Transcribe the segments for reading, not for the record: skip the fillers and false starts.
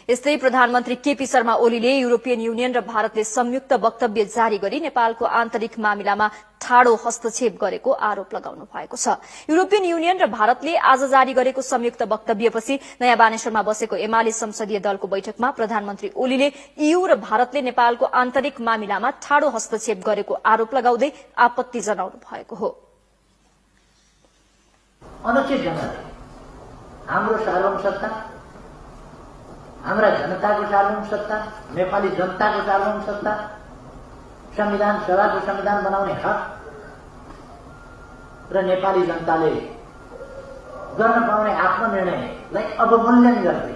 यस्तै प्रधानमन्त्री केपी शर्मा ओलीले युरोपियन युनियन र भारतले संयुक्त वक्तव्य जारी गरी नेपालको आन्तरिक मामिलामा ठाडो हस्तक्षेप गरेको आरोप लगाउनु भएको छ। युरोपियन युनियन र भारतले आज जारी गरेको संयुक्त वक्तव्यपछि नयाँ बानेश्वरमा बसेको एमाले संसदीय दलको बैठकमा प्रधानमन्त्री ओलीले ईयू र भारतले नेपालको आन्तरिक मामिलामा ठाडो हस्तक्षेप गरेको आरोप लगाउँदै आपत्ति जनाउनु भएको हो। अनुचित ढंगले हाम्रो सार्वभौम सत्ता, हाम्रा जनताको सार्वभौम सत्ता, नेपाली जनताको सार्वभौम सत्ता, संविधान सभाको संविधान बनाउने हक र नेपाली जनताले गर्न पाउने आत्मनिर्णयलाई अवमूल्यन गर्दै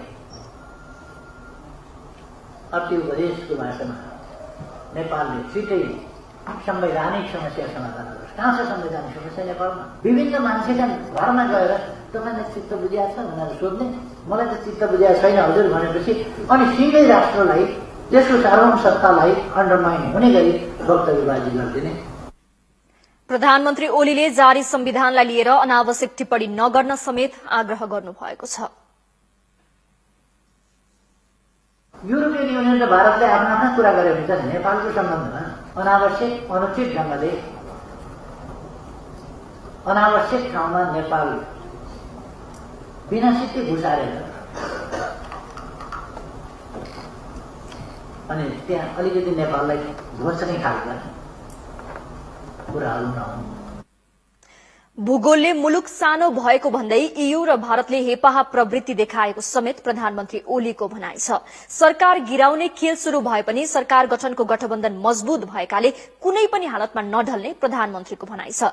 अति उपदेशको भाषामा नेपालले छिटै संवैधानिक समस्या समाधान गर्छ। कहाँ छ संवैधानिक समस्या नेपालमा? विभिन्न मान्छेका घरमा गएर तपाईँले चित्त बुझिया छ भनेर सोध्ने, मलाई त चित्त बुझिया छैन हजुर भनेपछि अनि सिधै राष्ट्रलाई त्यसको सार्वभौम सत्तालाई अन्डरमाइन हुने गरी वक्तव्यबाजी गरिदिने। प्रधानमन्त्री ओलीले जारी संविधानलाई लिएर अनावश्यक टिप्पणी नगर्न समेत आग्रह गर्नु भएको छ। युरोपियन युनियन र भारतले आफ्ना आफ्ना कुरा गरे हुन्छ। नेपालको सम्बन्धमा अनावश्यक अनुचित ढंगले अनावश्यक ठाउँमा नेपाल बिना सित्तै घुसारेर अनि त्यहाँ अलिकति नेपाललाई घोच्ने खालका कुराहरू नहुन्। भूगोलले मुलुक सानो भएको भन्दै ईयू र भारतले हेपाहा प्रवृत्ति देखाएको समेत प्रधानमन्त्री ओलीको भनाइ छ। सरकार गिराउने खेल शुरू भए पनि सरकार गठनको गठबन्धन मजबूत भएकाले कुनै पनि हालतमा नढल्ने प्रधानमन्त्रीको भनाइ छ।